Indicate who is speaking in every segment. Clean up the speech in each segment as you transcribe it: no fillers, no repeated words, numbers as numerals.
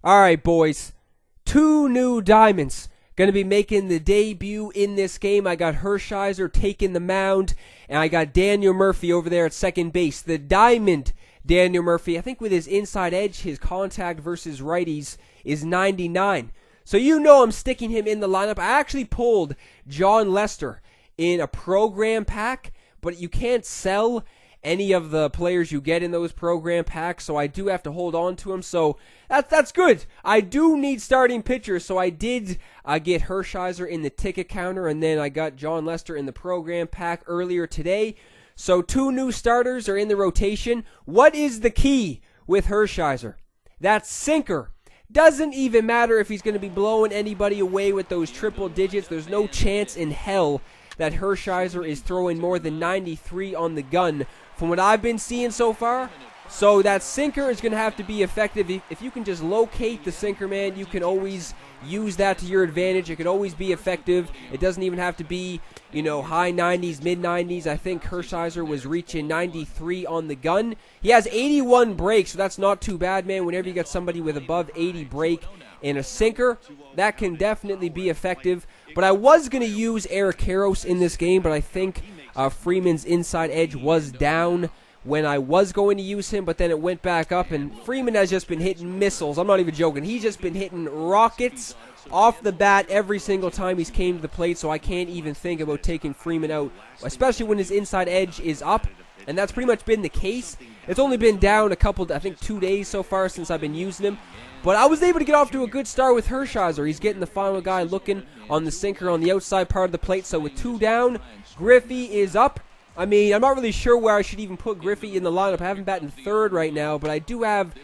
Speaker 1: All right, boys. 2 new diamonds going to be making the debut in this game. I got HERSHISER taking the mound, and I got Daniel Murphy over there at second base. The diamond Daniel Murphy, I think with his inside edge, his contact versus righties is 99. So you know I'm sticking him in the lineup. I actually pulled Jon Lester in a program pack, but you can't sell any of the players you get in those program packs, so I do have to hold on to him. So that's good. I do need starting pitchers, so I did get HERSHISER in the ticket counter, and then I got Jon Lester in the program pack earlier today. So 2 new starters are in the rotation. What is the key with HERSHISER? That sinker. Doesn't even matter if he's going to be blowing anybody away with those triple digits. There's no chance in hell that HERSHISER is throwing more than 93 on the gun from what I've been seeing so far. So that sinker is going to have to be effective. If you can just locate the sinker, man, you can always use that to your advantage. It could always be effective. It doesn't even have to be, you know, high 90s, mid 90s. I think HERSHISER was reaching 93 on the gun. He has 81 breaks, so that's not too bad, man. Whenever you got somebody with above 80 break and a sinker, that can definitely be effective. But I was going to use Eric Karros in this game, but I think Freeman's inside edge was down when I was going to use him, but then it went back up, and Freeman has just been hitting missiles. I'm not even joking. He's just been hitting rockets off the bat every single time he's came to the plate, so I can't even think about taking Freeman out, especially when his inside edge is up, and that's pretty much been the case. It's only been down a couple, I think 2 days so far since I've been using him, but I was able to get off to a good start with HERSHISER. He's getting the final guy looking on the sinker on the outside part of the plate, so with 2 down, Griffey is up. I mean, I'm not really sure where I should even put Griffey in the lineup. I haven't batting third right now, but I do have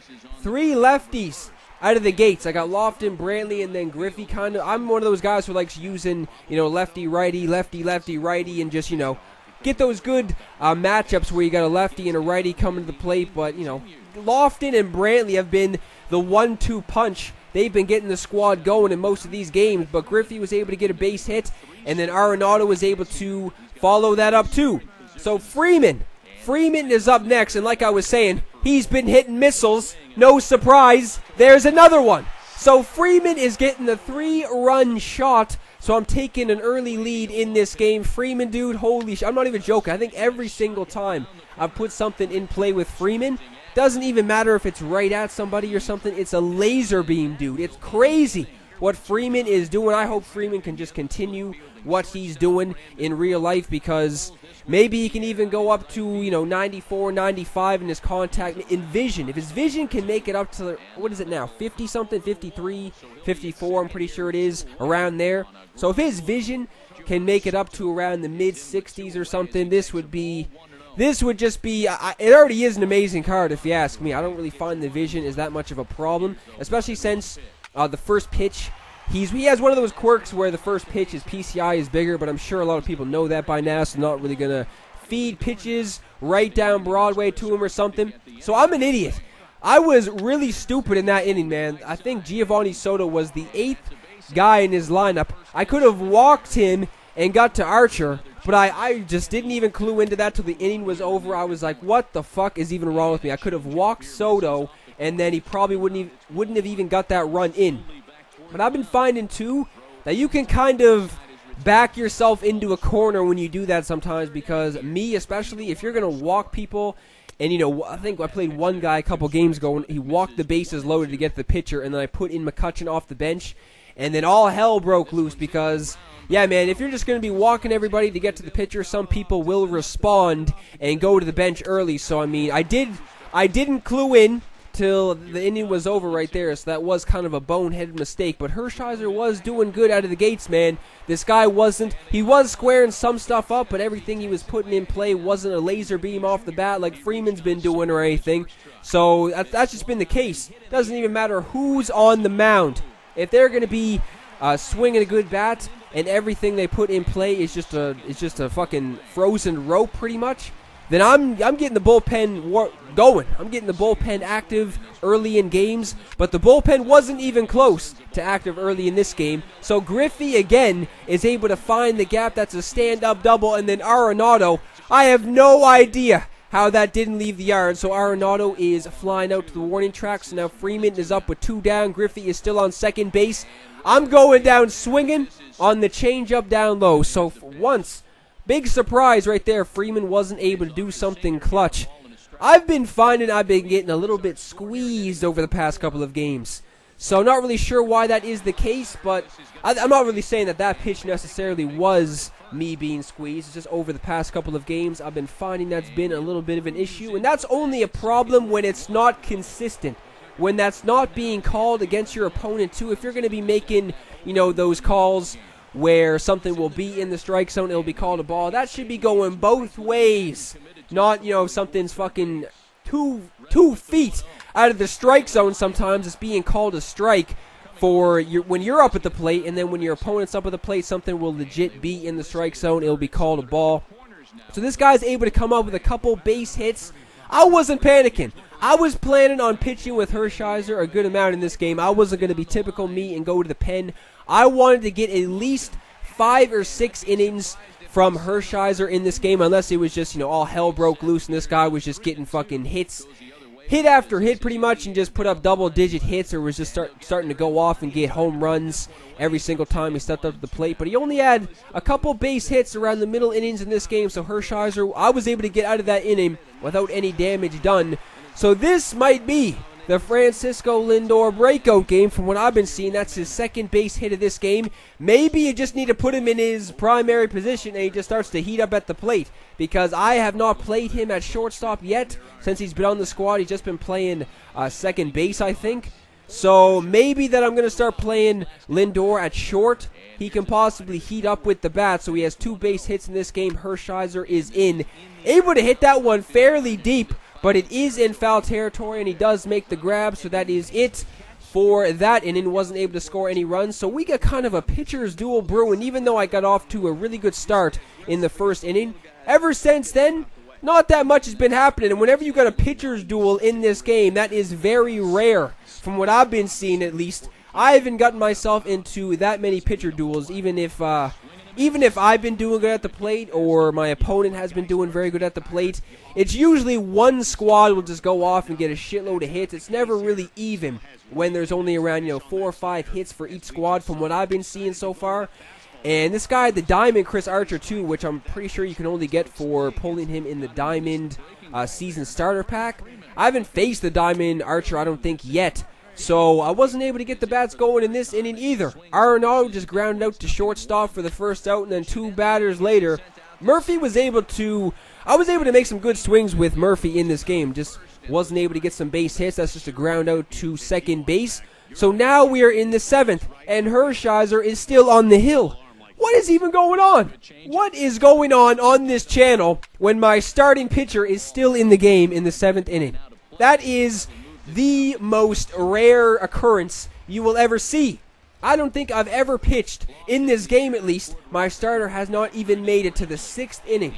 Speaker 1: 3 lefties out of the gates. I got Lofton, Brantley, and then Griffey kind of. I'm one of those guys who likes using, you know, lefty, righty, and just, you know, get those good matchups where you got a lefty and a righty coming to the plate. But, you know, Lofton and Brantley have been the 1-2 punch. They've been getting the squad going in most of these games, but Griffey was able to get a base hit, and then Arenado was able to follow that up too. So Freeman is up next, and like I was saying, he's been hitting missiles. No surprise, there's another one. So Freeman is getting the 3-run shot, so I'm taking an early lead in this game. Freeman, dude, holy shit, I'm not even joking. I think every single time I've put something in play with Freeman, doesn't even matter if it's right at somebody or something, it's a laser beam, dude. It's crazy what Freeman is doing. I hope Freeman can just continue what he's doing in real life, because maybe he can even go up to, you know, 94, 95 in his contact in vision. If his vision can make it up to, what is it now, 50 something, 53, 54, I'm pretty sure it is, around there. So if his vision can make it up to around the mid 60s or something, this would just be, it already is an amazing card if you ask me. I don't really find the vision is that much of a problem, especially since the first pitch, he has one of those quirks where the first pitch, his PCI is bigger, but I'm sure a lot of people know that by now, so I'm not really going to feed pitches right down Broadway to him or something. So I'm an idiot. I was really stupid in that inning, man. I think Giovanni Soto was the 8th guy in his lineup. I could have walked him and got to Archer, but I just didn't even clue into that till the inning was over. I was like, what the fuck is even wrong with me? I could have walked Soto, and then he probably wouldn't have even got that run in. But I've been finding, too, that you can kind of back yourself into a corner when you do that sometimes, because me especially, if you're going to walk people, and, you know, I think I played one guy a couple games ago, and he walked the bases loaded to get the pitcher, and then I put in McCutchen off the bench, and then all hell broke loose because, yeah, man, if you're just going to be walking everybody to get to the pitcher, some people will respond and go to the bench early. So, I mean, I didn't clue in till the inning was over right there, so that was kind of a boneheaded mistake. But HERSHISER was doing good out of the gates, man. This guy he was squaring some stuff up, but everything he was putting in play wasn't a laser beam off the bat like Freeman's been doing or anything. So that's just been the case. Doesn't even matter who's on the mound. If they're going to be swinging a good bat and everything they put in play is just a fucking frozen rope pretty much, then I'm getting the bullpen going. I'm getting the bullpen active early in games, but the bullpen wasn't even close to active early in this game. So Griffey, again, is able to find the gap. That's a stand-up double, and then Arenado, I have no idea how that didn't leave the yard. So Arenado is flying out to the warning track. So now Freeman is up with 2 down. Griffey is still on second base. I'm going down swinging on the changeup down low. So for once, big surprise right there. Freeman wasn't able to do something clutch. I've been finding I've been getting a little bit squeezed over the past couple of games. So not really sure why that is the case, but I'm not really saying that that pitch necessarily was me being squeezed. It's just over the past couple of games, I've been finding that's been a little bit of an issue. And that's only a problem when it's not consistent. When that's not being called against your opponent too. If you're going to be making, you know, those calls where something will be in the strike zone, it'll be called a ball. That should be going both ways. Not, you know, something's fucking two feet out of the strike zone. Sometimes it's being called a strike for when you're up at the plate, and then when your opponent's up at the plate, something will legit be in the strike zone. It'll be called a ball. So this guy's able to come up with a couple base hits. I wasn't panicking. I was planning on pitching with Hershiser a good amount in this game. I wasn't going to be typical me and go to the pen. I wanted to get at least 5 or 6 innings from Hershiser in this game, unless it was just, you know, all hell broke loose and this guy was just getting fucking hits, hit after hit pretty much, and just put up double-digit hits, or was just starting to go off and get home runs every single time he stepped up to the plate. But he only had a couple base hits around the middle innings in this game, so Hershiser, I was able to get out of that inning without any damage done. So this might be the Francisco Lindor breakout game. From what I've been seeing, that's his second base hit of this game. Maybe you just need to put him in his primary position and he just starts to heat up at the plate, because I have not played him at shortstop yet since he's been on the squad. He's just been playing second base, I think. So maybe that I'm going to start playing Lindor at short. He can possibly heat up with the bat. So he has 2 base hits in this game. Hershiser is able to hit that one fairly deep, but it is in foul territory, and he does make the grab, so that is it for that inning. Wasn't able to score any runs, so we got kind of a pitcher's duel brewing, even though I got off to a really good start in the first inning. Ever since then, not that much has been happening, and whenever you got a pitcher's duel in this game, that is very rare, from what I've been seeing at least. I haven't gotten myself into that many pitcher duels, even if I've been doing good at the plate or my opponent has been doing very good at the plate. It's usually one squad will just go off and get a shitload of hits. It's never really even when there's only around, 4 or 5 hits for each squad from what I've been seeing so far. And this guy, the Diamond Chris Archer too, which I'm pretty sure you can only get for pulling him in the Diamond season starter pack. I haven't faced the Diamond Archer, I don't think, yet. So I wasn't able to get the bats going in this inning either. Arenado just grounded out to shortstop for the first out, and then 2 batters later, Murphy was able to... I was able to make some good swings with Murphy in this game. Just wasn't able to get some base hits. That's just a ground out to second base. So now we are in the 7th, and Hershiser is still on the hill. What is even going on? What is going on this channel when my starting pitcher is still in the game in the 7th inning? That is the most rare occurrence you will ever see. I don't think I've ever pitched, in this game at least, my starter has not even made it to the 6th inning.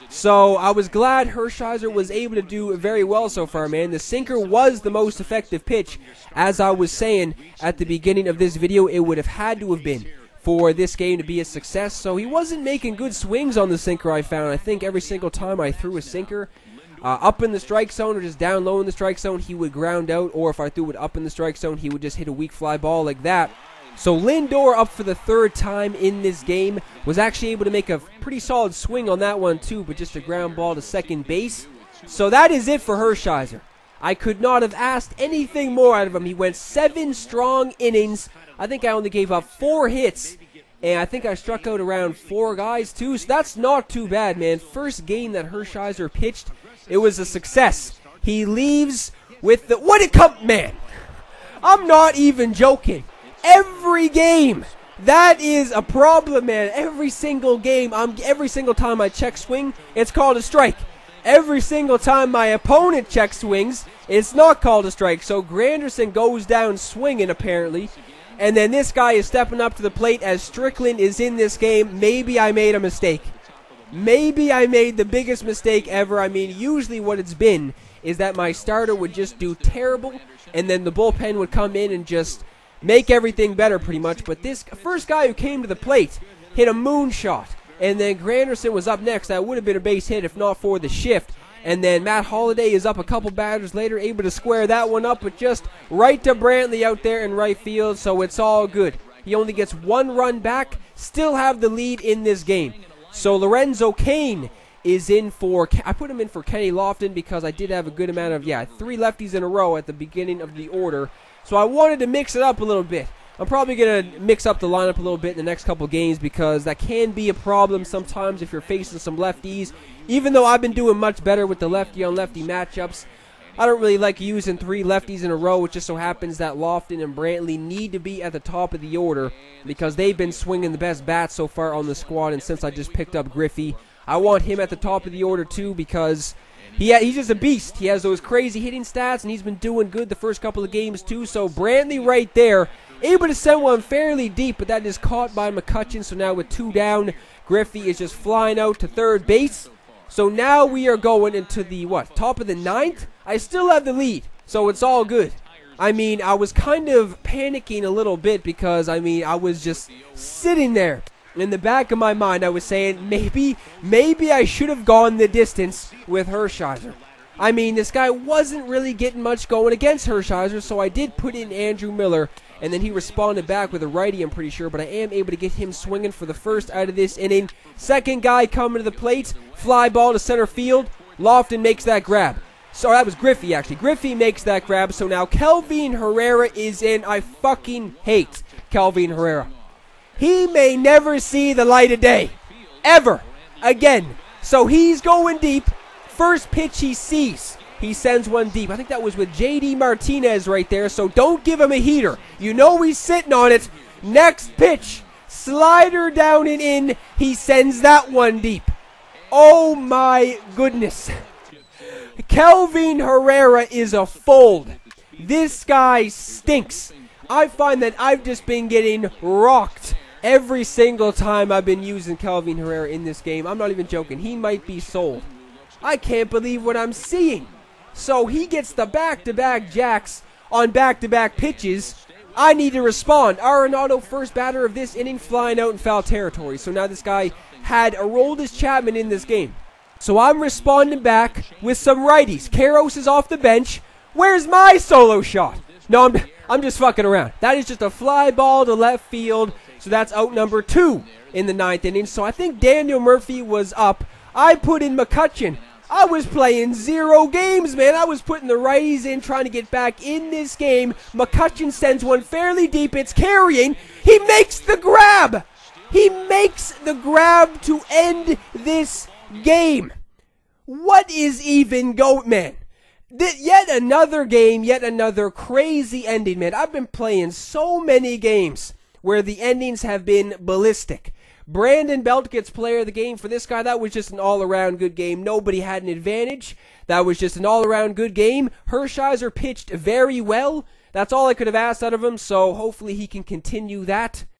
Speaker 1: So I was glad Hershiser was able to do very well so far, man. The sinker was the most effective pitch. As I was saying at the beginning of this video, it would have had to have been for this game to be a success. So he wasn't making good swings on the sinker, I found. I think every single time I threw a sinker up in the strike zone or just down low in the strike zone, he would ground out. Or if I threw it up in the strike zone, he would just hit a weak fly ball like that. So Lindor, up for the 3rd time in this game, was actually able to make a pretty solid swing on that one too, but just a ground ball to second base. So that is it for Hershiser. I could not have asked anything more out of him. He went 7 strong innings. I think I only gave up 4 hits, and I think I struck out around 4 guys too, so that's not too bad, man. First game that Hershiser pitched, it was a success. He leaves with the... What it come... Man, I'm not even joking. Every game, that is a problem, man. Every single game, every single time I check swing, it's called a strike. Every single time my opponent checks swings, it's not called a strike. So Granderson goes down swinging, apparently. And then this guy is stepping up to the plate as Strickland is in this game. Maybe I made a mistake. Maybe I made the biggest mistake ever. I mean, usually what it's been is that my starter would just do terrible, and then the bullpen would come in and just make everything better pretty much. But this first guy who came to the plate hit a moonshot, and then Granderson was up next. That would have been a base hit if not for the shift. And then Matt Holliday is up a couple batters later, able to square that one up, but just right to Brantley out there in right field, so it's all good. He only gets 1 run back, still have the lead in this game. So Lorenzo Cain is in for, I put him in for Kenny Lofton because I did have a good amount of, 3 lefties in a row at the beginning of the order. So I wanted to mix it up a little bit. I'm probably going to mix up the lineup a little bit in the next couple games because that can be a problem sometimes if you're facing some lefties. Even though I've been doing much better with the lefty-on-lefty matchups, I don't really like using 3 lefties in a row. It just so happens that Lofton and Brantley need to be at the top of the order because they've been swinging the best bats so far on the squad, and since I just picked up Griffey, I want him at the top of the order too because he's just a beast. He has those crazy hitting stats, and he's been doing good the first couple of games too. So Brantley right there, able to send one fairly deep, but that is caught by McCutchen. So now with 2 down, Griffey is just flying out to third base. So now we are going into the, top of the 9th? I still have the lead, so it's all good. I mean, I was kind of panicking a little bit because, I was just sitting there. In the back of my mind, I was saying, maybe I should have gone the distance with Hershiser. I mean, this guy wasn't really getting much going against Hershiser, so I did put in Andrew Miller, and then he responded back with a righty, I'm pretty sure, but I am able to get him swinging for the first out of this inning. Second guy coming to the plate, fly ball to center field. Lofton makes that grab. So that was Griffey, actually. Griffey makes that grab, so now Kelvin Herrera is in. I fucking hate Kelvin Herrera. He may never see the light of day. Ever. Again. So he's going deep. First pitch he sees, he sends one deep. I think that was with J.D. Martinez right there, so don't give him a heater. You know he's sitting on it. Next pitch, slider down and in. He sends that one deep. Oh my goodness. Kelvin Herrera is a fold. This guy stinks. I find that I've just been getting rocked every single time I've been using Kelvin Herrera in this game. I'm not even joking. He might be sold. I can't believe what I'm seeing. So he gets the back-to-back jacks on back-to-back pitches. I need to respond. Arenado, first batter of this inning, flying out in foul territory. So now this guy had Aroldis Chapman in this game. So I'm responding back with some righties. Karros is off the bench. Where's my solo shot? No, I'm just fucking around. That is just a fly ball to left field. So that's out number 2 in the 9th inning. So I think Daniel Murphy was up. I put in McCutchen. I was playing 0 games, man. I was putting the righties in, trying to get back in this game. McCutchen sends one fairly deep. It's carrying. He makes the grab. He makes the grab to end this game. What is even going, man? Yet another game, yet another crazy ending, man. I've been playing so many games where the endings have been ballistic. Brandon Belt gets player of the game for this guy. That was just an all-around good game. Nobody had an advantage. That was just an all-around good game. Hershiser pitched very well. That's all I could have asked out of him, so hopefully he can continue that.